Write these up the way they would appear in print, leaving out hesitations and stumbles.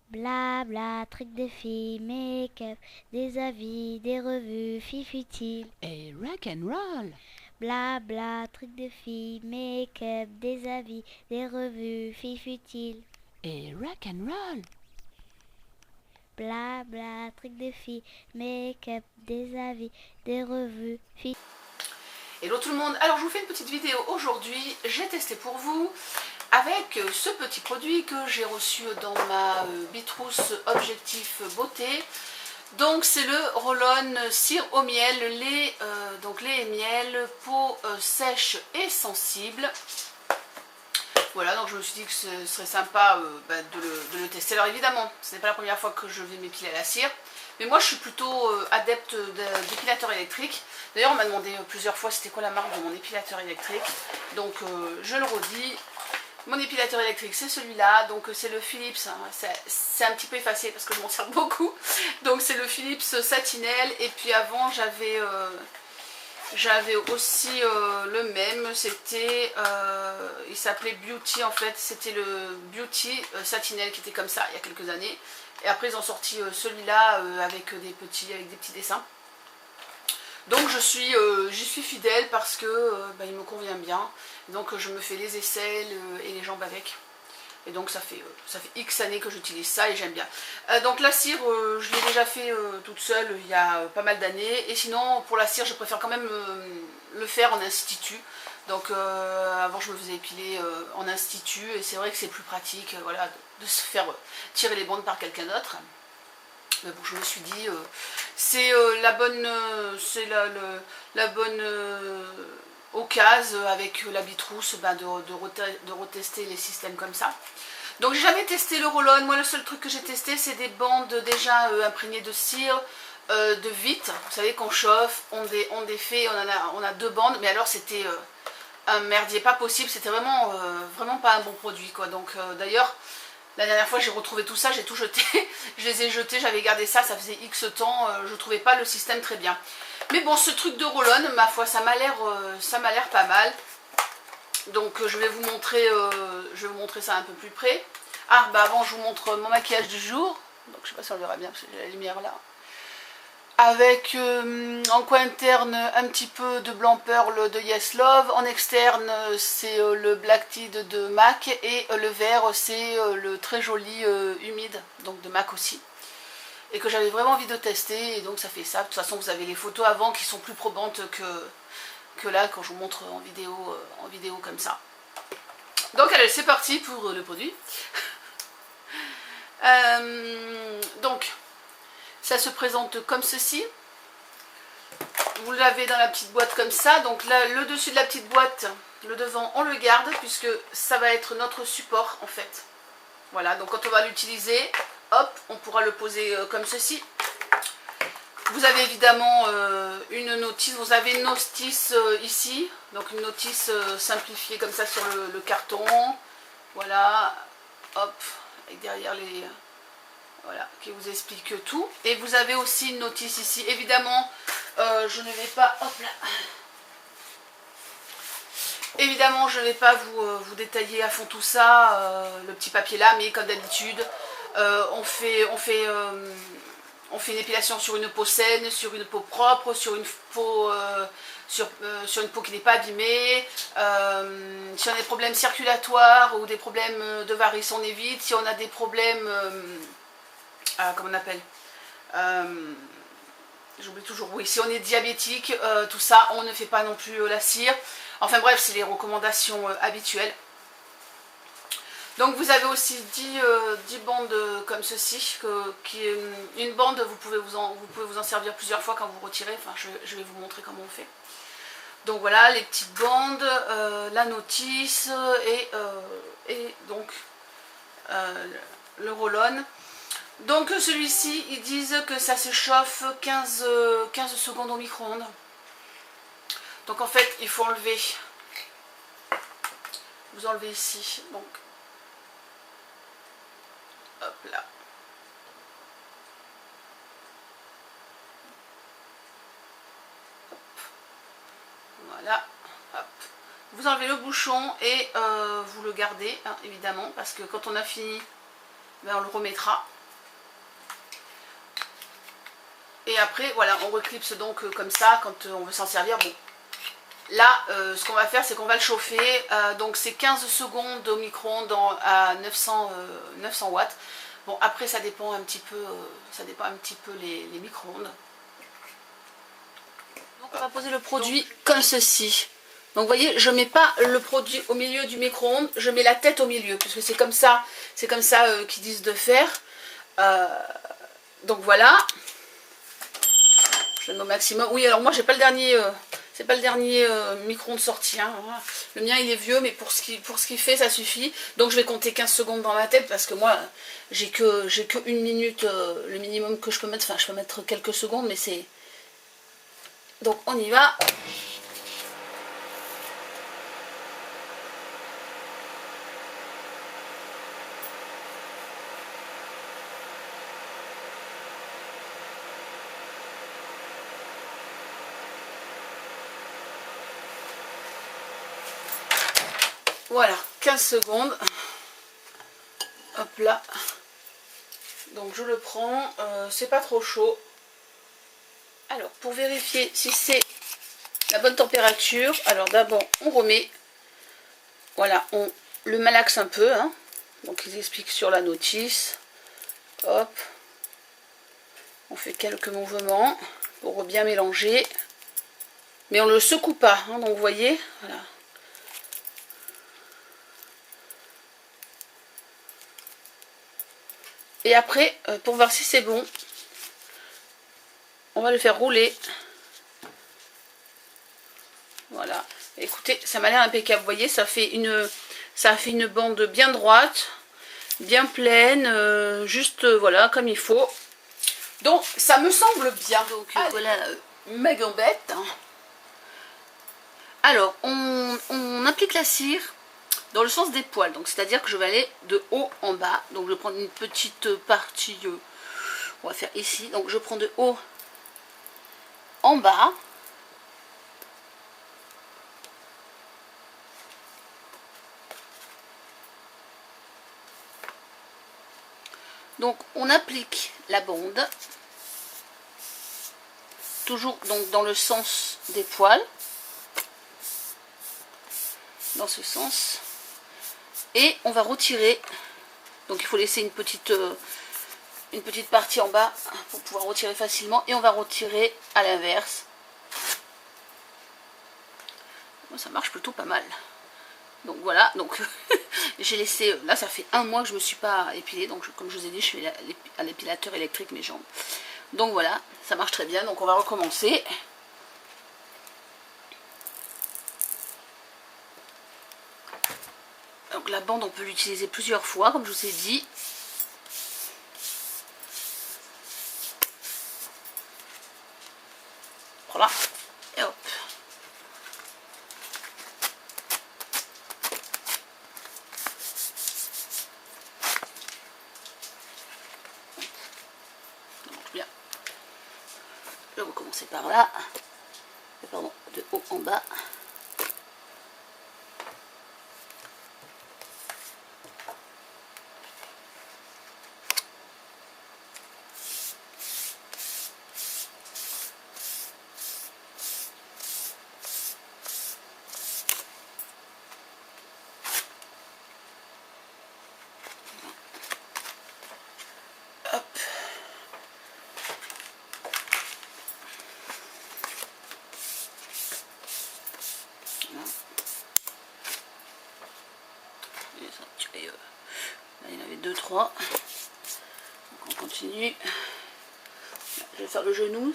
Blabla, trucs de filles, make-up, des avis, des revues, filles futiles. Et rock and roll. Blabla, trucs de filles, make-up, des avis, des revues, filles futiles. Et rock and roll. Blabla, trucs de filles, make-up, des avis, des revues, filles. Hello tout le monde, alors je vous fais une petite vidéo aujourd'hui, j'ai testé pour vous avec ce petit produit que j'ai reçu dans ma Bitrousse Objectif Beauté. Donc c'est le Roll-On cire au miel, donc lait et miel, peau sèche et sensible. Voilà, donc je me suis dit que ce serait sympa de le tester. Alors évidemment, ce n'est pas la première fois que je vais m'épiler à la cire, mais moi je suis plutôt adepte d'épilateur électrique. D'ailleurs on m'a demandé plusieurs fois c'était quoi la marque de mon épilateur électrique. Donc je le redis, mon épilateur électrique c'est celui-là, donc c'est le Philips, hein. C'est un petit peu effacé parce que je m'en sers beaucoup. Donc c'est le Philips Satinel, et puis avant j'avais aussi le même, c'était, il s'appelait Beauty en fait, c'était le Beauty Satinel qui était comme ça il y a quelques années. Et après ils ont sorti celui-là avec des petits dessins. Donc j'y suis fidèle parce que il me convient bien. Donc je me fais les aisselles et les jambes avec. Et donc ça fait X années que j'utilise ça et j'aime bien. Donc la cire, je l'ai déjà fait toute seule il y a pas mal d'années. Et sinon pour la cire je préfère quand même le faire en institut. Donc avant je me faisais épiler en institut. Et c'est vrai que c'est plus pratique voilà, de se faire tirer les bandes par quelqu'un d'autre. Mais bon, je me suis dit, c'est la bonne occasion avec la Bitrousse de retester les systèmes comme ça. Donc j'ai jamais testé le Roll-On. Moi le seul truc que j'ai testé c'est des bandes déjà imprégnées de cire, de vite. Vous savez qu'on chauffe, on défait, on a deux bandes. Mais alors c'était un merdier pas possible. C'était vraiment pas un bon produit quoi. Donc d'ailleurs la dernière fois j'ai retrouvé tout ça, j'ai tout jeté. Je les ai jetés, j'avais gardé ça, ça faisait X temps. Je trouvais pas le système très bien. Mais bon, ce truc de Roll-On, ma foi, ça m'a l'air pas mal. Donc je vais vous montrer ça un peu plus près. Ah bah avant je vous montre mon maquillage du jour. Donc je sais pas si on le verra bien parce que j'ai la lumière là. Avec en coin interne un petit peu de blanc pearl de Yes Love. En externe c'est le Black Tea de MAC. Et le vert c'est le très joli humide, donc de MAC aussi. Et que j'avais vraiment envie de tester. Et donc ça fait ça. De toute façon vous avez les photos avant qui sont plus probantes que là quand je vous montre en vidéo comme ça. Donc allez, c'est parti pour le produit. Donc ça se présente comme ceci. Vous l'avez dans la petite boîte comme ça. Donc là, le dessus de la petite boîte, le devant, on le garde puisque ça va être notre support en fait. Voilà, donc quand on va l'utiliser, hop, on pourra le poser comme ceci. Vous avez évidemment une notice, vous avez une notice ici, donc une notice simplifiée comme ça sur le carton. Voilà, hop, et derrière les... Voilà, qui vous explique tout. Et vous avez aussi une notice ici. Évidemment, je ne vais pas... Hop là. Évidemment, je ne vais pas vous détailler à fond tout ça, le petit papier là, mais comme d'habitude, on fait une épilation sur une peau saine, sur une peau propre, sur une peau, sur une peau qui n'est pas abîmée. Si on a des problèmes circulatoires ou des problèmes de varices, on évite. Si on a des problèmes... comment on appelle, j'oublie toujours, oui, si on est diabétique, tout ça, on ne fait pas non plus la cire. Enfin bref, c'est les recommandations habituelles. Donc vous avez aussi 10 bandes comme ceci, une bande, vous pouvez vous en servir plusieurs fois quand vous retirez. Enfin, je vais vous montrer comment on fait. Donc voilà, les petites bandes, la notice et donc le Roll-On. Donc celui-ci, ils disent que ça se chauffe 15 secondes au micro-ondes. Donc en fait, il faut enlever. Vous enlevez ici. Donc, hop là. Hop. Voilà. Hop. Vous enlevez le bouchon et vous le gardez, hein, évidemment, parce que quand on a fini, ben, on le remettra. Et après, voilà, on reclipse donc comme ça quand on veut s'en servir. Bon, là, ce qu'on va faire, c'est qu'on va le chauffer. Donc c'est 15 secondes au micro-ondes à 900 watts. Bon, après, ça dépend un petit peu, les micro-ondes. Donc on va poser le produit comme ceci. Donc vous voyez, je ne mets pas le produit au milieu du micro-ondes, je mets la tête au milieu, puisque c'est comme ça qu'ils disent de faire. Donc voilà. Je le mets au maximum. Oui, alors moi j'ai pas le dernier, c'est pas le dernier micro-ondes sorti. Hein. Le mien il est vieux, mais pour ce qu'il fait, ça suffit. Donc je vais compter 15 secondes dans ma tête, parce que moi j'ai que 1 minute, le minimum que je peux mettre. Enfin, je peux mettre quelques secondes, mais c'est... Donc on y va. Voilà, 15 secondes. Hop là. Donc je le prends, c'est pas trop chaud. Alors pour vérifier si c'est la bonne température, alors d'abord on remet, voilà, on le malaxe un peu, hein. Donc ils expliquent sur la notice. Hop. On fait quelques mouvements pour bien mélanger. Mais on ne le secoue pas, hein, donc vous voyez, voilà. Et après, pour voir si c'est bon, on va le faire rouler. Voilà. Écoutez, ça m'a l'air impeccable. Vous voyez, ça fait une bande bien droite, bien pleine, juste voilà, comme il faut. Donc, ça me semble bien. Donc, voilà ma gambette. Alors, on applique la cire dans le sens des poils, donc c'est-à-dire que je vais aller de haut en bas. Donc je vais prendre une petite partie, on va faire ici, donc je prends de haut en bas. Donc on applique la bande, toujours donc dans le sens des poils, dans ce sens. Et on va retirer, donc il faut laisser une petite partie en bas pour pouvoir retirer facilement, et on va retirer à l'inverse. Ça marche plutôt pas mal. Donc voilà, donc j'ai laissé, là ça fait 1 mois que je me suis pas épilée, donc comme je vous ai dit, je fais à l'épilateur électrique mes jambes. Donc voilà, ça marche très bien, donc on va recommencer. Donc la bande, on peut l'utiliser plusieurs fois, comme je vous ai dit. Voilà. Et hop. Ça marche bien. Je vais recommencer par là. Pardon, de haut en bas. Là, il y en avait 2, 3. Donc on continue. Je vais faire le genou.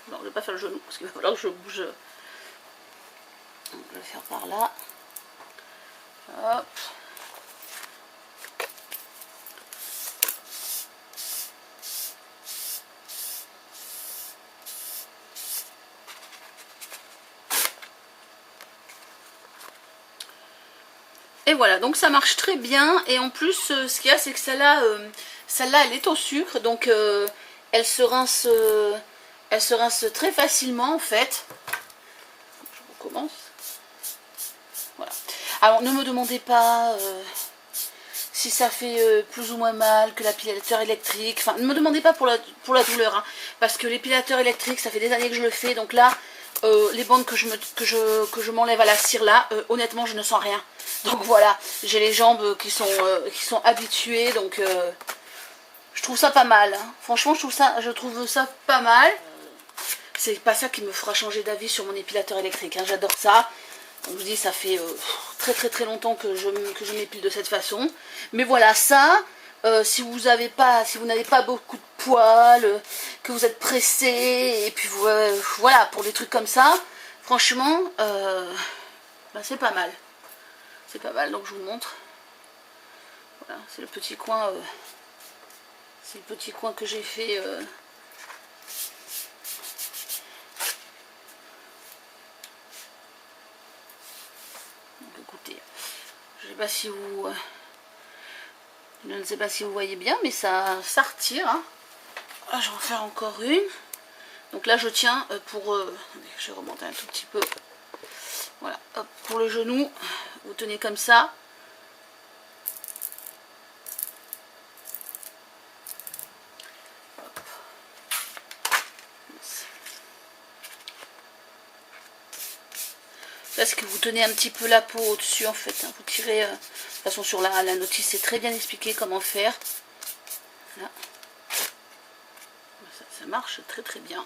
Non, je ne vais pas faire le genou parce qu'il va falloir que je bouge. Donc, je vais le faire par là. Hop. Et voilà, donc ça marche très bien. Et en plus, ce qu'il y a, c'est que celle-là, elle est au sucre. Donc, elle se rince très facilement, en fait. Je recommence. Voilà. Alors, ne me demandez pas si ça fait plus ou moins mal que l'épilateur électrique. Enfin, ne me demandez pas pour la douleur, hein, parce que l'épilateur électrique, ça fait des années que je le fais. Donc là, les bandes que je m'enlève à la cire là, honnêtement, je ne sens rien. Donc voilà, j'ai les jambes qui sont habituées, donc je trouve ça pas mal. Hein. Franchement, je trouve ça pas mal. C'est pas ça qui me fera changer d'avis sur mon épilateur électrique. Hein. J'adore ça. Donc, je vous dis, ça fait très longtemps que je m'épile de cette façon. Mais voilà, ça, si vous n'avez pas beaucoup de poils, que vous êtes pressé, et puis voilà, pour des trucs comme ça, franchement, bah, c'est pas mal. C'est pas mal, donc je vous montre. Voilà, c'est le petit coin. C'est le petit coin que j'ai fait. Donc écoutez, je sais pas si vous. Je ne sais pas si vous voyez bien, mais ça retire. Hein. Ah, je vais en faire encore une. Donc là, je tiens pour. Je vais remonter un tout petit peu. Voilà, hop, pour le genou, vous tenez comme ça. Parce que vous tenez un petit peu la peau au-dessus en fait. Hein. Vous tirez. De toute façon, sur la notice, c'est très bien expliqué comment faire. Là. Ça marche très bien.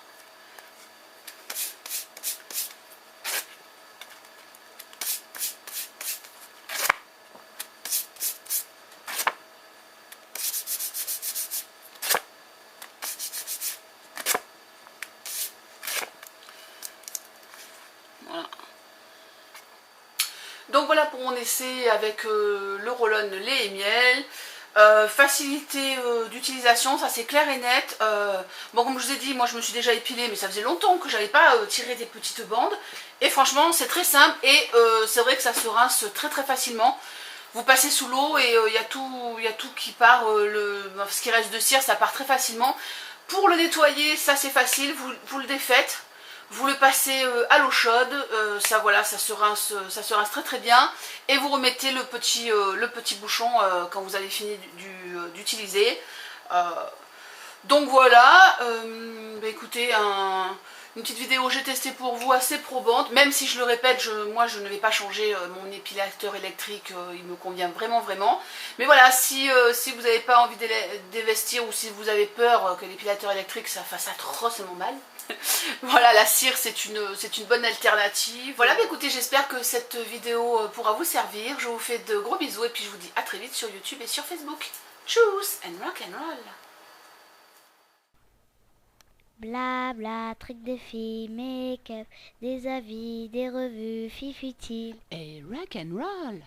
Voilà. Donc voilà pour mon essai avec le roll-on lait et miel. Facilité d'utilisation, ça c'est clair et net. Bon, comme je vous ai dit, moi je me suis déjà épilée, mais ça faisait longtemps que j'avais pas tiré des petites bandes. Et franchement, c'est très simple et c'est vrai que ça se rince très facilement. Vous passez sous l'eau et il y a tout qui part, ce qui reste de cire, ça part très facilement. Pour le nettoyer, ça c'est facile, vous le défaites. Vous le passez à l'eau chaude, ça voilà, ça se rince très bien. Et vous remettez le petit bouchon quand vous avez fini d'utiliser. Donc voilà, bah écoutez, une petite vidéo j'ai testé pour vous assez probante. Même si je le répète, moi je ne vais pas changer mon épilateur électrique, il me convient vraiment. Mais voilà, si vous n'avez pas envie d'investir ou si vous avez peur que l'épilateur électrique ça fasse atrocement mal, voilà, la cire c'est une bonne alternative. Voilà, bah écoutez, j'espère que cette vidéo pourra vous servir. Je vous fais de gros bisous et puis je vous dis à très vite sur YouTube et sur Facebook. Tchuss and rock and roll. Blabla, trucs de filles, make-up, des avis, des revues, fifutile. Et rock and roll.